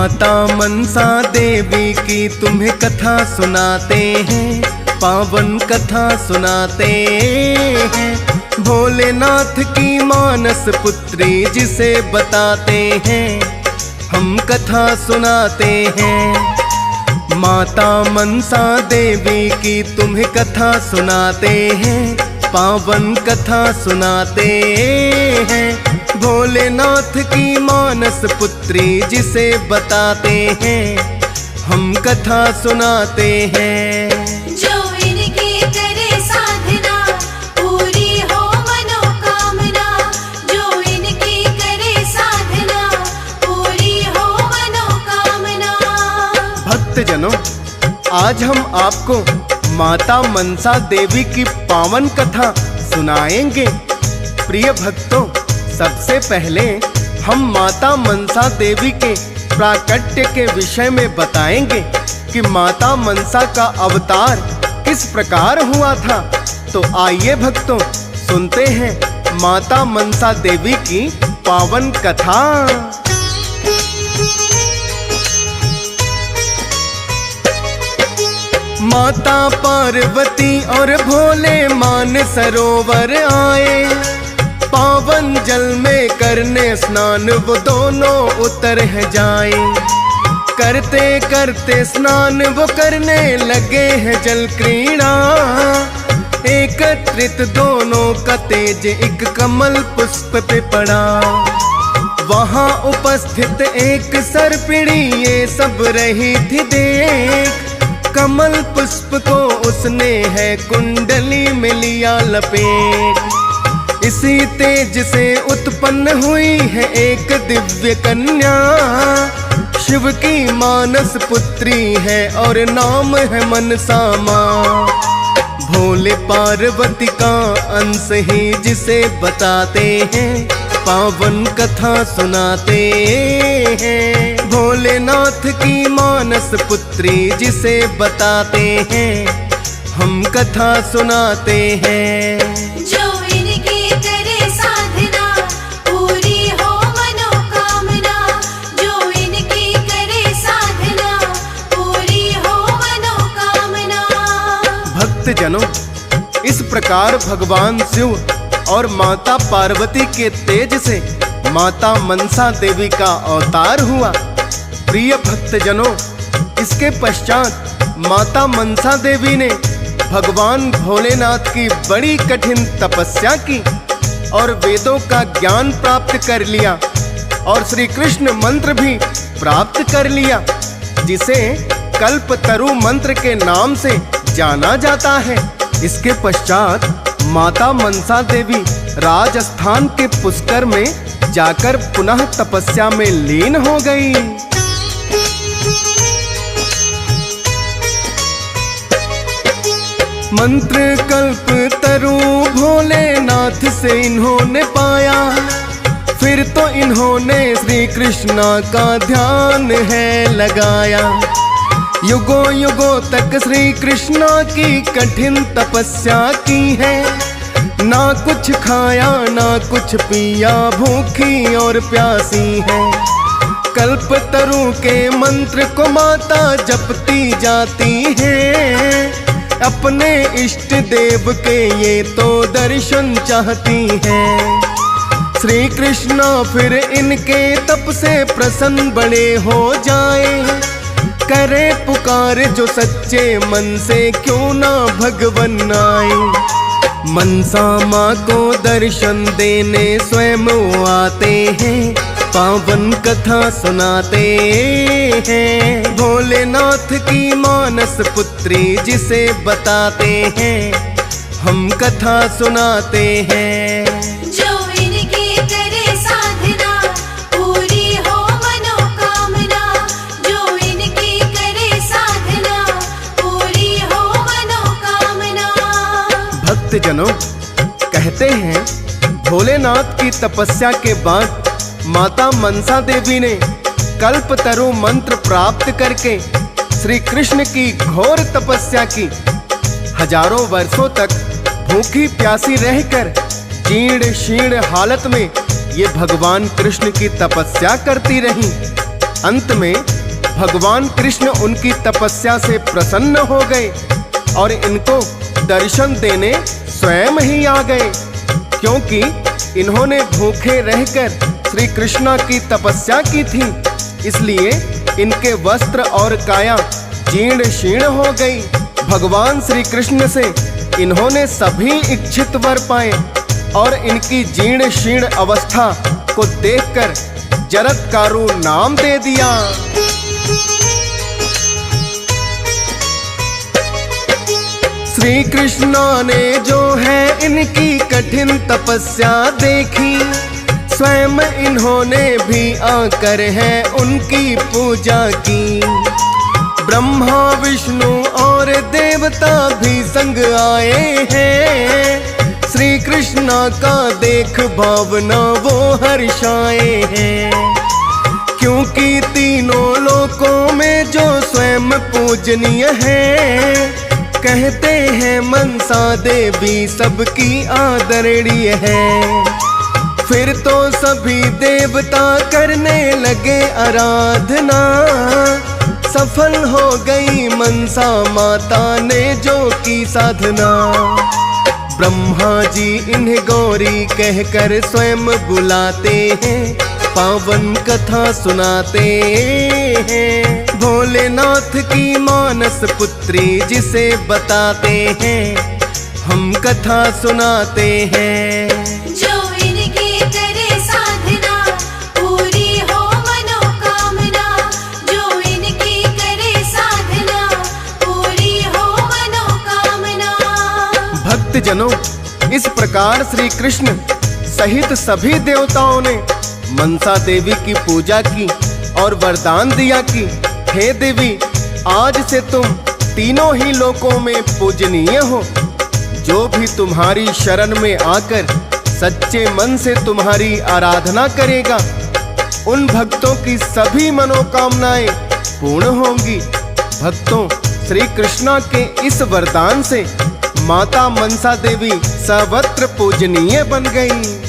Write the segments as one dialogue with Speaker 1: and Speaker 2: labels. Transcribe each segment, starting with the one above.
Speaker 1: माता मनसा देवी की तुम्हें कथा सुनाते हैं, पावन कथा सुनाते हैं। भोलेनाथ की मानस पुत्री जिसे बताते हैं, हम कथा सुनाते हैं। माता मनसा देवी की तुम्हें कथा सुनाते हैं, पावन कथा सुनाते हैं। भोलेनाथ की मानस पुत्री जिसे बताते हैं, हम कथा सुनाते हैं।
Speaker 2: जो इनकी करे साधना पूरी हो मनोकामना, जो इनकी करे साधना पूरी हो मनोकामना।
Speaker 1: भक्तजनों, आज हम आपको माता मनसा देवी की पावन कथा सुनाएंगे। प्रिय भक्तों, सबसे पहले हम माता मनसा देवी के प्राकट्य के विषय में बताएंगे कि माता मनसा का अवतार किस प्रकार हुआ था। तो आइए भक्तों, सुनते हैं माता मनसा देवी की पावन कथा। माता पार्वती और भोले मान सरोवर आए, पावन जल में करने स्नान वो दोनों उतर है जाए। करते करते स्नान वो करने लगे हैं जल क्रीड़ा, एकत्रित दोनों का तेज एक कमल पुष्प पे पड़ा। वहाँ उपस्थित एक सर्पिणी ये सब रही थी देख, कमल पुष्प को उसने है कुंडली में लिया लपेट। इसी तेज से उत्पन्न हुई है एक दिव्य कन्या, शिव की मानस पुत्री है और नाम है मनसा माँ। भोले पार्वती का अंश ही जिसे बताते हैं, पावन कथा सुनाते हैं। भोलेनाथ की मानस पुत्री जिसे बताते हैं, हम कथा सुनाते हैं।
Speaker 2: जो इनकी करे साधना पूरी हो मनोकामना, जो इनकी करे साधना पूरी हो मनोकामना।
Speaker 1: भक्तजनों, इस प्रकार भगवान शिव और माता पार्वती के तेज से माता मनसा देवी का अवतार हुआ। प्रिय भक्तजनों, इसके पश्चात माता मनसा देवी ने भगवान भोलेनाथ की बड़ी कठिन तपस्या की और वेदों का ज्ञान प्राप्त कर लिया और श्री कृष्ण मंत्र भी प्राप्त कर लिया, जिसे कल्पतरु मंत्र के नाम से जाना जाता है। इसके पश्चात माता मनसा देवी राजस्थान के पुष्कर में जाकर पुनः तपस्या में लीन हो गई। मंत्र कल्प तरु भोलेनाथ से इन्होंने पाया, फिर तो इन्होंने श्री कृष्णा का ध्यान है लगाया। युगों युगों तक श्री कृष्णा की कठिन तपस्या की है, ना कुछ खाया ना कुछ पिया, भूखी और प्यासी है। कल्पतरु के मंत्र को माता जपती जाती है, अपने इष्ट देव के ये तो दर्शन चाहती हैं। श्री कृष्णा फिर इनके तप से प्रसन्न बड़े हो जाए, करे पुकार जो सच्चे मन से क्यों ना भगवन आए। मनसा माँ को दर्शन देने स्वयं वो आते हैं, पावन कथा सुनाते हैं। भोलेनाथ की मानस पुत्री जिसे बताते हैं, हम कथा सुनाते हैं।
Speaker 2: जो इनकी करे साधना पूरी हो मनोकामना, जो इनकी करे साधना पूरी हो मनोकामना।
Speaker 1: भक्तजनों, कहते हैं भोलेनाथ की तपस्या के बाद माता मनसा देवी ने कल्पतरु मंत्र प्राप्त करके श्री कृष्ण की घोर तपस्या की। हजारों वर्षों तक भूखी प्यासी रहकर जीर्ण शीर्ण हालत में ये भगवान कृष्ण की तपस्या करती रहीं। अंत में भगवान कृष्ण उनकी तपस्या से प्रसन्न हो गए और इनको दर्शन देने स्वयं ही आ गए, क्योंकि इन्होंने भूखे रहकर श्री कृष्ण की तपस्या की थी। इसलिए इनके वस्त्र और काया जीर्ण शीर्ण हो गई। भगवान श्री कृष्ण से इन्होंने सभी इच्छित वर पाए और इनकी जीर्ण शीर्ण अवस्था को देखकर जरत्कारु नाम दे दिया। श्री कृष्ण ने जो है इनकी कठिन तपस्या देखी, स्वयं इन्होंने भी आकर है उनकी पूजा की। ब्रह्मा विष्णु और देवता भी संग आए हैं, श्री कृष्ण का देख भावना वो हर्षाए हैं। क्योंकि तीनों लोकों में जो स्वयं पूजनीय है, कहते हैं मनसा देवी सबकी आदरणीय है। फिर तो सभी देवता करने लगे आराधना, सफल हो गई मनसा माता ने जो की साधना। ब्रह्मा जी इन्हें गौरी कहकर स्वयं बुलाते हैं, पावन कथा सुनाते हैं। भोलेनाथ की मानस पुत्री जिसे बताते हैं, हम कथा सुनाते हैं।
Speaker 2: जो इनकी करे साधना पूरी हो मनोकामना, जो इनकी करे साधना पूरी हो मनोकामना।
Speaker 1: भक्तजनों, इस प्रकार श्री कृष्ण सहित सभी देवताओं ने मनसा देवी की पूजा की और वरदान दिया कि हे देवी, आज से तुम तीनों ही लोकों में पूजनीय हो। जो भी तुम्हारी शरण में आकर सच्चे मन से तुम्हारी आराधना करेगा, उन भक्तों की सभी मनोकामनाएं पूर्ण होंगी। भक्तों, श्री कृष्ण के इस वरदान से माता मनसा देवी सर्वत्र पूजनीय बन गई।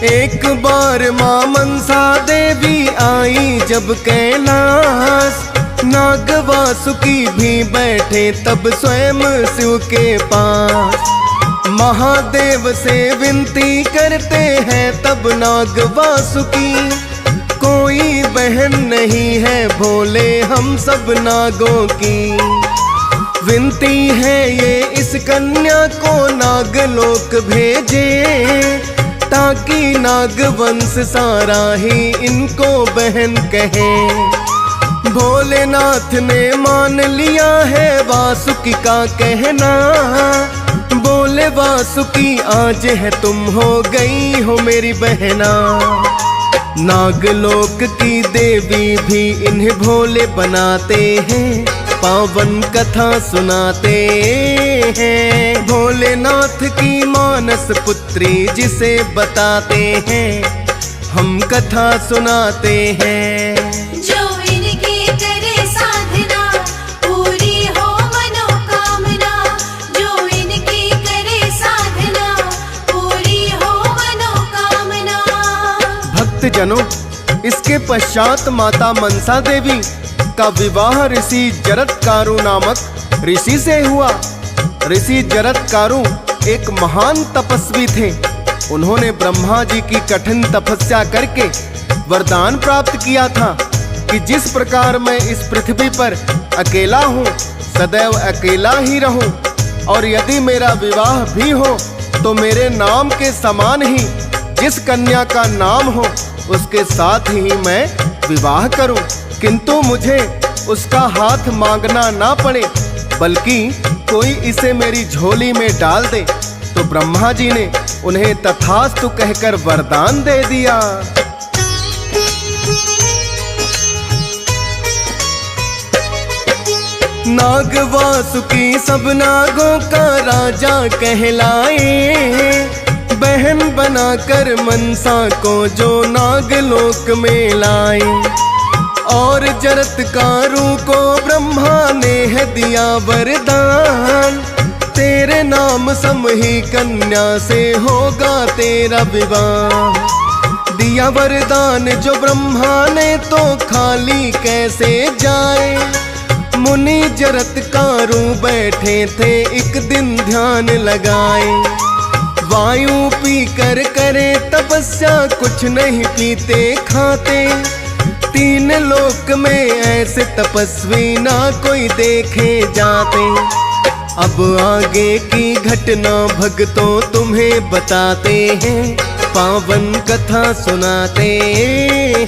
Speaker 1: एक बार मां मनसा देवी आई जब कैलाश, नाग वासुकी भी बैठे तब स्वयं शिव के पास। महादेव से विनती करते हैं तब नाग वासुकी, कोई बहन नहीं है भोले हम सब नागों की। विनती है ये इस कन्या को नागलोक भेजे, ताकि नाग वंश सारा ही इनको बहन कहे। भोलेनाथ ने मान लिया है वासुकी का कहना, बोले वासुकी आज है तुम हो गई हो मेरी बहना। नागलोक की देवी भी इन्हें भोले बनाते हैं, पावन कथा सुनाते हैं। भोलेनाथ की मानस पुत्री जिसे बताते हैं, हम कथा सुनाते हैं।
Speaker 2: जो इनकी करे साधना पूरी हो मनोकामना, जो इनकी करे साधना पूरी हो मनोकामना।
Speaker 1: भक्तजनों, इसके पश्चात माता मनसा देवी का विवाह ऋषि जरत्कारु नामक ऋषि से हुआ। ऋषि जरत्कारु एक महान तपस्वी थे। उन्होंने ब्रह्मा जी की कठिन तपस्या करके वरदान प्राप्त किया था कि जिस प्रकार मैं इस पृथ्वी पर अकेला हूँ, सदैव अकेला ही रहूं, और यदि मेरा विवाह भी हो तो मेरे नाम के समान ही जिस कन्या का नाम हो उसके साथ ही मैं विवाह करूं, किंतु मुझे उसका हाथ मांगना ना पड़े, बल्कि कोई इसे मेरी झोली में डाल दे। तो ब्रह्मा जी ने उन्हें तथास्तु कहकर वरदान दे दिया। नाग वासुकी सब नागों का राजा कहलाए, बहन बनाकर मनसा को जो नागलोक में लाए। और जरत्कारु को ब्रह्मा ने है दिया वरदान, तेरे नाम समही कन्या से होगा तेरा विवाह। दिया वरदान जो ब्रह्मा ने तो खाली कैसे जाए। मुनि जरत्कारु बैठे थे एक दिन ध्यान लगाए। वायु पी कर करे तपस्या कुछ नहीं पीते खाते। तीन लोक में ऐसे तपस्वी ना कोई देखे जाते। अब आगे की घटना भक्तों तुम्हें बताते हैं, पावन कथा सुनाते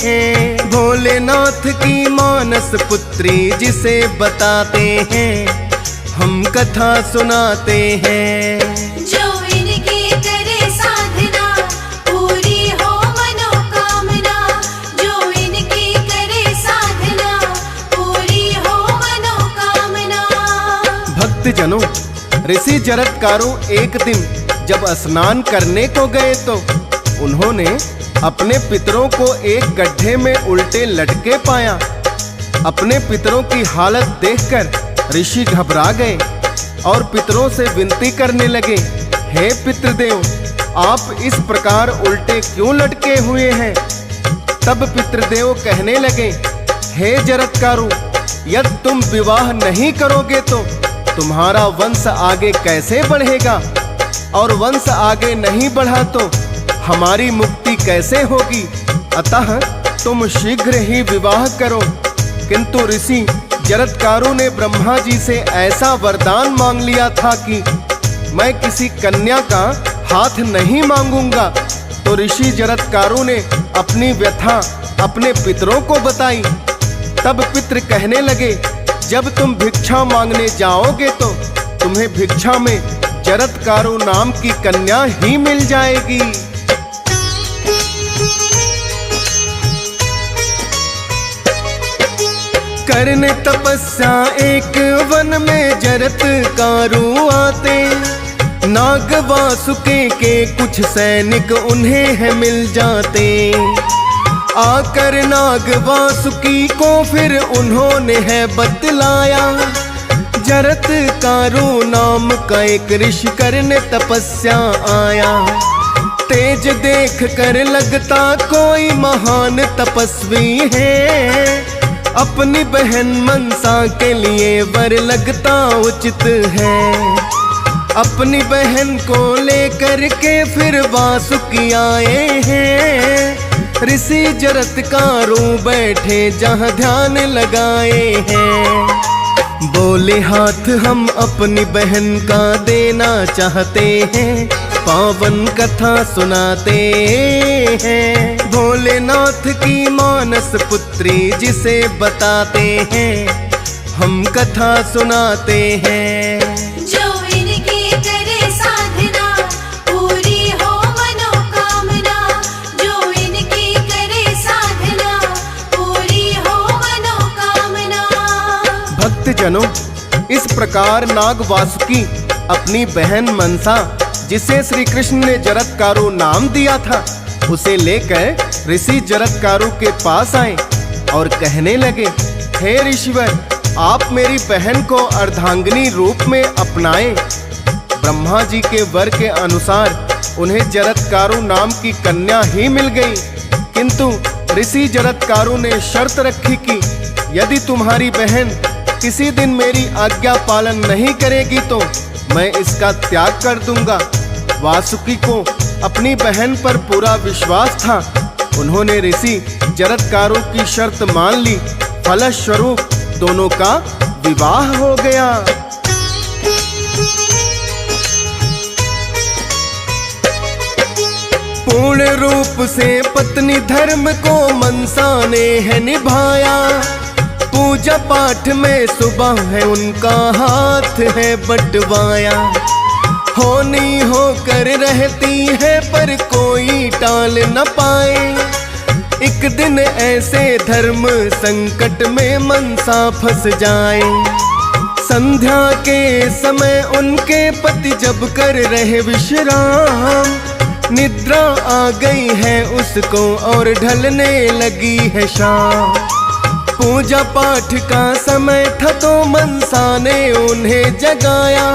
Speaker 1: हैं। भोलेनाथ की मानस पुत्री जिसे बताते हैं, हम कथा सुनाते हैं।
Speaker 2: जो इनकी करे साधना पूरी हो मनोकामना। जो इनकी करे साधना पूरी हो मनोकामना।
Speaker 1: भक्तजनों, ऋषि जरत्कारु एक दिन जब स्नान करने को गए तो उन्होंने अपने पितरों को एक गड्ढे में उल्टे लटके पाया। अपने पितरों की हालत देखकर ऋषि घबरा गए और पितरों से विनती करने लगे, हे पितृदेव, आप इस प्रकार उल्टे क्यों लटके हुए हैं। तब पितृदेव कहने लगे, हे जरत्कारु, यदि तुम विवाह नहीं करोगे तो तुम्हारा वंश आगे कैसे बढ़ेगा, और वंश आगे नहीं बढ़ा तो हमारी मुक्ति कैसे होगी। अतः तुम शीघ्र ही विवाह करो। किंतु ऋषि जरत्कारु ने ब्रह्मा जी से ऐसा वरदान मांग लिया था कि मैं किसी कन्या का हाथ नहीं मांगूंगा। तो ऋषि जरत्कारु ने अपनी व्यथा अपने पितरों को बताई। तब पितृ कहने लगे, जब तुम भिक्षा मांगने जाओगे तो तुम्हें भिक्षा में जरत्कारु नाम की कन्या ही मिल जाएगी। करने तपस्या एक वन में जरत्कारु आते। नाग वासुकी के कुछ सैनिक उन्हें है मिल जाते। आकर नाग वासुकी को फिर उन्होंने है बतलाया। जरत्कारु नाम का एक ऋषि करने तपस्या आया। तेज देख कर लगता कोई महान तपस्वी है। अपनी बहन मनसा के लिए वर लगता उचित है। अपनी बहन को लेकर के फिर वासुकी आए हैं। ऋषि जरत्कारु बैठे जहाँ ध्यान लगाए हैं। बोले, हाथ हम अपनी बहन का देना चाहते हैं, पावन कथा सुनाते हैं। भोलेनाथ की मानस पुत्री जिसे बताते हैं, हम कथा सुनाते हैं।
Speaker 2: जो इनकी करे साधना पूरी हो मनोकामना। जो इनकी करे साधना पूरी हो मनोकामना।
Speaker 1: भक्तजनों, इस प्रकार नाग वासुकी अपनी बहन मनसा, जिसे श्री कृष्ण ने जरत्कारु नाम दिया था, उसे लेकर ऋषि जरत्कारु के पास आए और कहने लगे, हे ऋषिवर, आप मेरी बहन को अर्धांगिनी रूप में अपनाएं। ब्रह्मा जी के वर के अनुसार उन्हें जरत्कारु नाम की कन्या ही मिल गई। किंतु ऋषि जरत्कारु ने शर्त रखी कि यदि तुम्हारी बहन किसी दिन मेरी आज्ञा पालन नहीं करेगी तो मैं इसका त्याग कर दूंगा। वासुकी को अपनी बहन पर पूरा विश्वास था। उन्होंने ऋषि जरत्कारु की शर्त मान ली। फलस्वरूप दोनों का विवाह हो गया। पूर्ण रूप से पत्नी धर्म को मनसा ने है निभाया। पूजा पाठ में सुबह है उनका हाथ है बंटवाया। होनी होकर रहती है पर कोई टाल न पाए। एक दिन ऐसे धर्म संकट में मनसा फंस जाए। संध्या के समय उनके पति जब कर रहे विश्राम, निद्रा आ गई है उसको और ढलने लगी है शाम। पूजा पाठ का समय था तो मनसा ने उन्हें जगाया।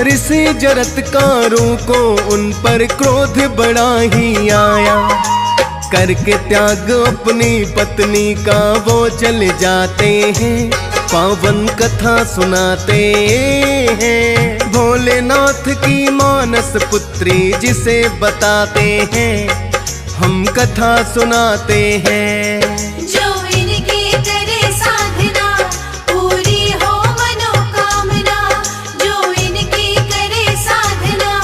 Speaker 1: ऋषि जरत्कारों को उन पर क्रोध बड़ा ही आया। करके त्याग अपनी पत्नी का वो चले जाते हैं, पावन कथा सुनाते हैं। भोलेनाथ की मानस पुत्री जिसे बताते हैं, हम कथा सुनाते हैं।
Speaker 2: जो इनकी करे साधना पूरी हो मनोकामना, जो इनकी करे साधना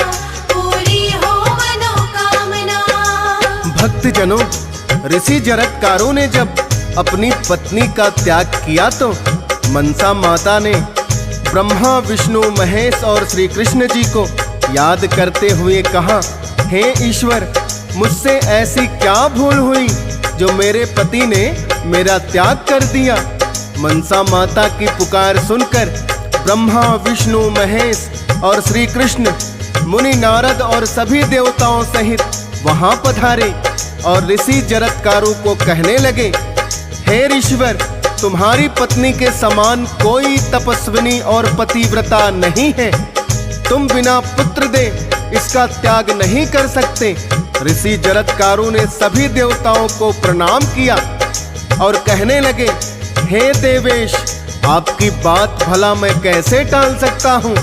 Speaker 2: पूरी हो मनोकामना।
Speaker 1: भक्तजनों, ऋषि जरत्कारों ने जब अपनी पत्नी का त्याग किया तो मनसा माता ने ब्रह्मा विष्णु महेश और श्री कृष्ण जी को याद करते हुए कहा, हे ईश्वर, मुझसे ऐसी क्या भूल हुई जो मेरे पति ने मेरा त्याग कर दिया। मनसा माता की पुकार सुनकर ब्रह्मा विष्णु महेश और श्री कृष्ण मुनि नारद और सभी देवताओं सहित वहां पधारे और ऋषि जरत्कारों को कहने लगे, हे ईश्वर, तुम्हारी पत्नी के समान कोई तपस्विनी और पतिव्रता नहीं है। तुम बिना पुत्र दे इसका त्याग नहीं कर सकते। ऋषि जरत्कारों ने सभी देवताओं को प्रणाम किया और कहने लगे, हे देवेश, आपकी बात भला मैं कैसे टाल सकता हूँ।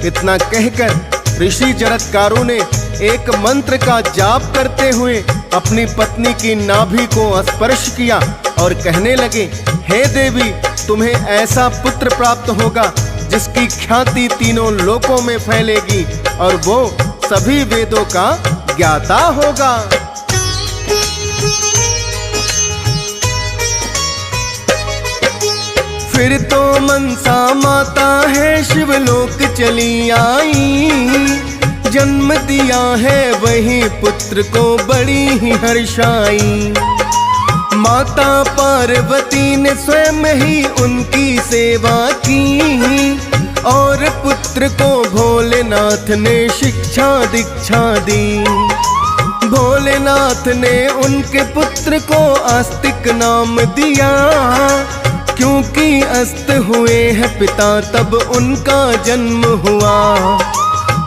Speaker 1: इतना कहकर ऋषि जरत्कारों ने एक मंत्र का जाप करते हुए अपनी पत्नी की नाभि को स्पर्श किया और कहने लगे, हे देवी, तुम्हें ऐसा पुत्र प्राप्त होगा जिसकी ख्याति तीनों लोकों में फैलेगी और वो सभी वेदों का ज्ञाता होगा। फिर तो मनसा माता है शिवलोक चली आई, जन्म दिया है वही पुत्र को बड़ी ही हर्षाई। माता पार्वती ने स्वयं ही उनकी सेवा की और पुत्र को भोलेनाथ ने शिक्षा दीक्षा दी। भोलेनाथ ने उनके पुत्र को आस्तिक नाम दिया, क्योंकि अस्त हुए हैं पिता तब उनका जन्म हुआ।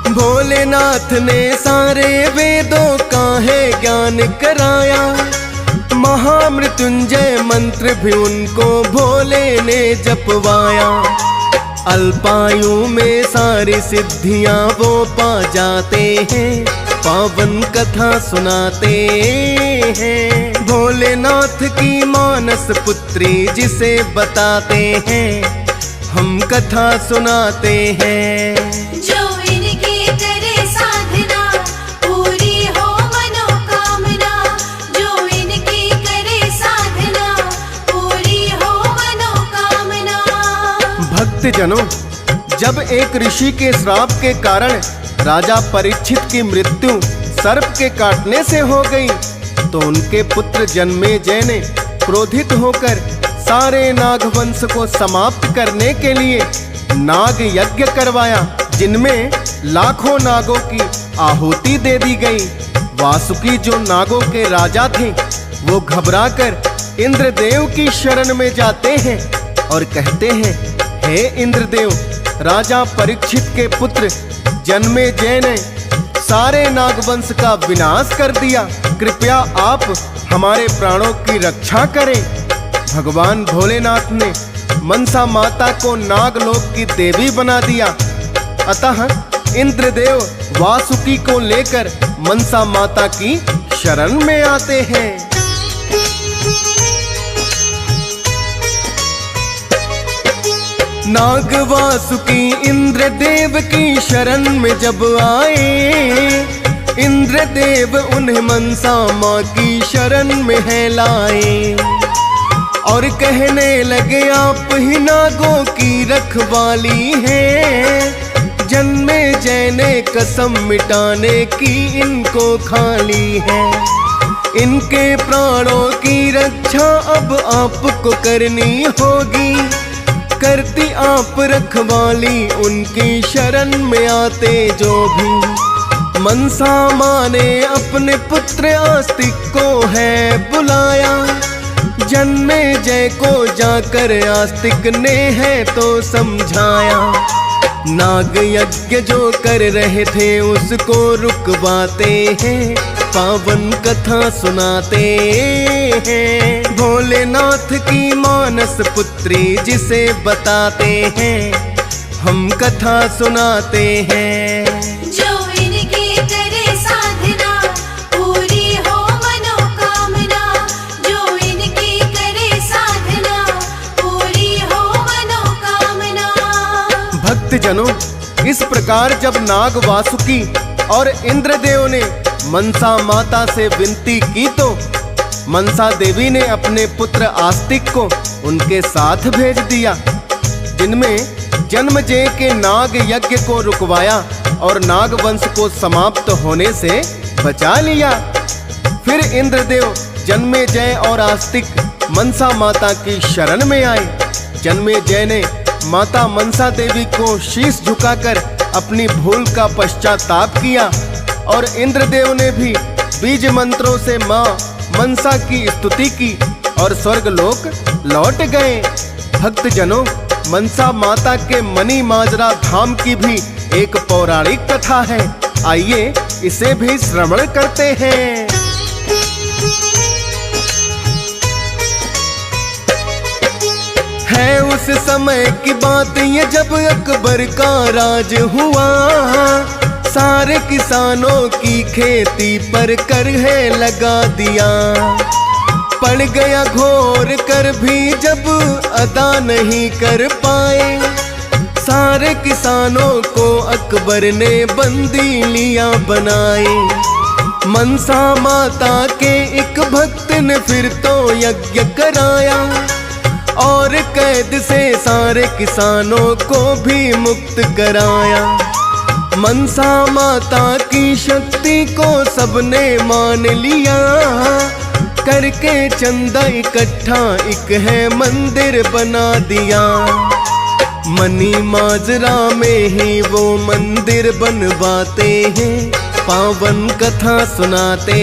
Speaker 1: भोलेनाथ ने सारे वेदों का है ज्ञान कराया, महामृत्युंजय मंत्र भी उनको भोले ने जपवाया। अल्पायु में सारी सिद्धियां वो पा जाते हैं, पावन कथा सुनाते हैं। भोलेनाथ की मानस पुत्री जिसे बताते हैं, हम कथा सुनाते हैं।
Speaker 2: जो इनकी करे साधना पूरी हो मनोकामना, जो इनकी करे साधना पूरी हो मनोकामना।
Speaker 1: भक्तजनों, जब एक ऋषि के श्राप के कारण राजा परीक्षित की मृत्यु सर्प के काटने से हो गई, तो उनके पुत्र जन्मेजय ने क्रोधित होकर सारे नागवंश को समाप्त करने के लिए नाग यज्ञ करवाया, जिनमें लाखों नागों की आहुति दे दी गई। वासुकी जो नागों के राजा थे, वो घबराकर इंद्रदेव की शरण में जाते हैं और कहते हैं, हे इंद्रदेव, राजा परीक्षित के पुत्र जन्मेजय ने सारे नागवंश का विनाश कर दिया, कृपया आप हमारे प्राणों की रक्षा करें। भगवान भोलेनाथ ने मनसा माता को नागलोक की देवी बना दिया, अतः इंद्रदेव वासुकी को लेकर मनसा माता की शरण में आते हैं। नाग वासुकी इंद्रदेव की शरण में जब आए, इंद्रदेव उन्हें मनसा माँ की शरण में है लाए और कहने लगे, आप ही नागों की रखवाली हैं। जन्मेजय ने कसम मिटाने की इनको खाली है, इनके प्राणों की रक्षा अब आपको करनी होगी। करती आप रखवाली उनकी शरण में आते जो भी। मनसा माँ ने अपने पुत्र आस्तिक को है बुलाया, जन्मेजय को जाकर आस्तिक ने है तो समझाया। नाग यज्ञ जो कर रहे थे उसको रुकवाते हैं, पावन कथा सुनाते हैं। भोलेनाथ की मानस पुत्री जिसे बताते हैं, हम कथा सुनाते हैं।
Speaker 2: जो इनकी करे साधना पूरी हो मनोकामना, जो इनकी करे साधना पूरी हो मनोकामना।
Speaker 1: भक्तजनों, इस प्रकार जब नाग वासुकी और इंद्रदेव ने मनसा माता से विनती की तो मनसा देवी ने अपने पुत्र आस्तिक को उनके साथ भेज दिया, जिनमें जन्मजय के नाग यज्ञ को रुकवाया और नाग वंश को समाप्त होने से बचा लिया। फिर इंद्रदेव जन्मेजय और आस्तिक मनसा माता की शरण में आए। जन्मेजय ने माता मनसा देवी को शीश झुकाकर अपनी भूल का पश्चाताप किया और इंद्रदेव ने भी बीज मंत्रों से मां मनसा की स्तुति की और स्वर्गलोक लौट गए। भक्तजनों, मनसा माता के मणि माजरा धाम की भी एक पौराणिक कथा है, आइए इसे भी श्रवण करते हैं। है उस समय की बात ये जब अकबर का राज हुआ, सारे किसानों की खेती पर कर है लगा दिया। पड़ गया घोर कर भी जब अदा नहीं कर पाए, सारे किसानों को अकबर ने बंदी लिया बनाए। मनसा माता के एक भक्त ने फिर तो यज्ञ कराया और कैद से सारे किसानों को भी मुक्त कराया। मनसा माता की शक्ति को सबने मान लिया, करके चंदा इकट्ठा एक है मंदिर बना दिया। मनी माजरा में ही वो मंदिर बनवाते हैं, पावन कथा सुनाते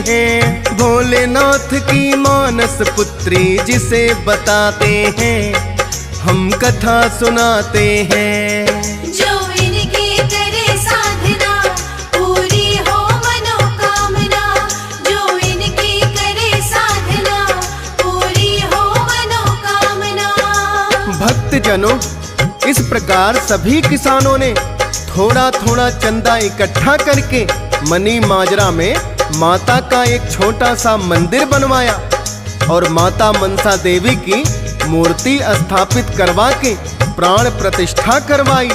Speaker 1: हैं। भोलेनाथ की मानस पुत्री जिसे बताते हैं, हम कथा सुनाते हैं।
Speaker 2: जो इनकी करे साधना पूरी हो मनोकामना, जो इनकी करे साधना पूरी हो मनोकामना।
Speaker 1: भक्तजनों, इस प्रकार सभी किसानों ने थोड़ा थोड़ा चंदा इकट्ठा करके मनी माजरा में माता का एक छोटा सा मंदिर बनवाया और माता मनसा देवी की मूर्ति स्थापित करवा के प्राण प्रतिष्ठा करवाई।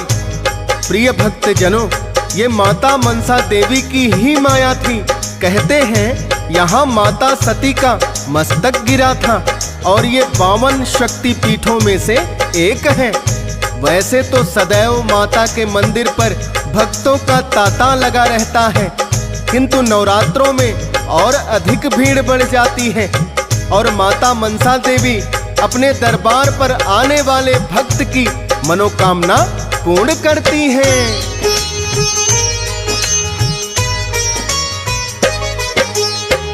Speaker 1: प्रिय भक्तजनों, ये माता मनसा देवी की ही माया थी। कहते हैं यहाँ माता सती का मस्तक गिरा था और ये 52 शक्ति पीठों में से एक है। वैसे तो सदैव माता के मंदिर पर भक्तों का तांता लगा रहता है, किंतु नवरात्रों में और अधिक भीड़ बढ़ जाती है और माता मनसा देवी अपने दरबार पर आने वाले भक्त की मनोकामना पूर्ण करती हैं।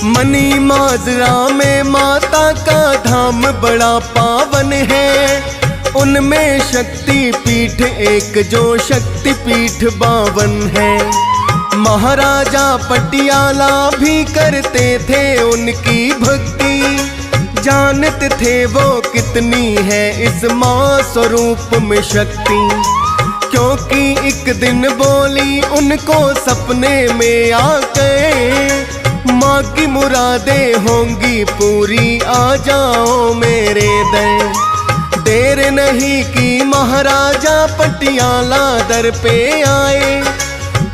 Speaker 1: मनी माजरा में माता का धाम बड़ा पावन है, उनमें शक्ति पीठ एक जो शक्ति पीठ 52 है। महाराजा पटियाला भी करते थे उनकी भक्ति, जानते थे वो कितनी है इस माँ स्वरूप में शक्ति। क्योंकि एक दिन बोली उनको सपने में आके, माँ की मुरादें होंगी पूरी, आ जाओ मेरे दर। देर नहीं की महाराजा पटियाला दर पे आए,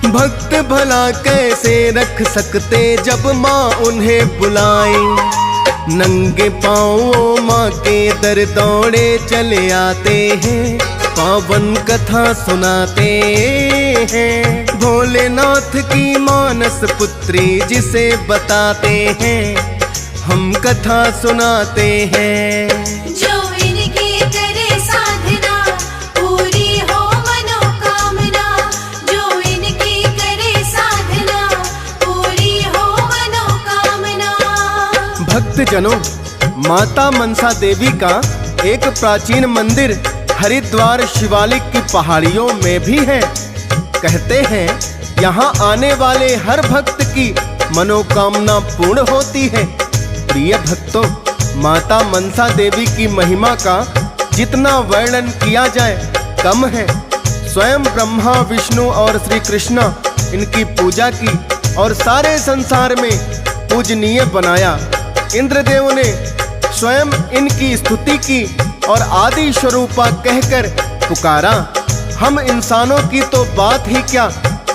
Speaker 1: भक्त भला कैसे रख सकते जब माँ उन्हें बुलाए। नंगे पाँव माँ के दर दौड़े चले आते हैं, पावन कथा सुनाते हैं। भोलेनाथ की मानस पुत्री जिसे बताते हैं, हम कथा सुनाते हैं।
Speaker 2: जो इनकी करे साधना पूरी हो मनोकामना, जो इनकी करे साधना पूरी हो मनोकामना।
Speaker 1: भक्तजनों, माता मनसा देवी का एक प्राचीन मंदिर हरिद्वार शिवालिक की पहाड़ियों में भी है। कहते हैं यहाँ आने वाले हर भक्त की मनोकामना पूर्ण होती है। प्रिय भक्तों, माता मनसा देवी की महिमा का जितना वर्णन किया जाए कम है। स्वयं ब्रह्मा, विष्णु और श्री कृष्ण इनकी पूजा की और सारे संसार में पूजनीय बनाया। इंद्रदेव ने स्वयं इनकी स्तुति की और आदि स्वरूपा कहकर पुकारा। हम इंसानों की तो बात ही क्या,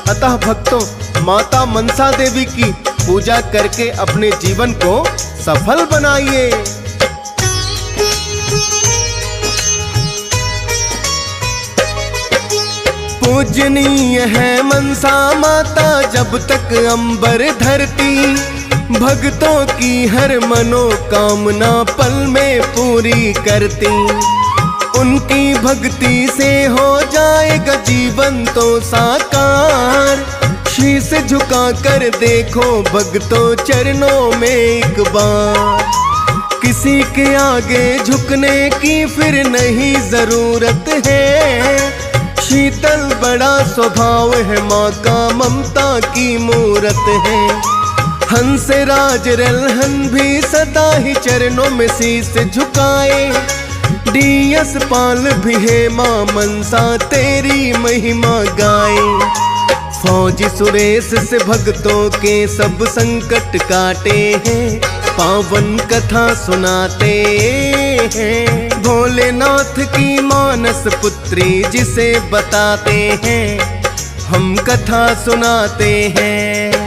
Speaker 1: अतः भक्तों माता मनसा देवी की पूजा करके अपने जीवन को सफल बनाइए। पूजनीय है मनसा माता जब तक अंबर धरती, भक्तों की हर मनोकामना पल में पूरी करती। उनकी भक्ति से हो जाएगा जीवन तो साकार। शीश झुका कर देखो भक्तों चरणों में एक बार। किसी के आगे झुकने की फिर नहीं जरूरत है। शीतल बड़ा स्वभाव है, माँ का ममता की मूरत है। हंस राज रलहन भी सदा ही चरणों में शीस झुकाए। डीएस पाल भी है माँ मनसा तेरी महिमा गाए। फौजी सुरेश से भक्तों के सब संकट काटे हैं, पावन कथा सुनाते हैं। भोलेनाथ की मानस पुत्री जिसे बताते हैं, हम कथा सुनाते हैं।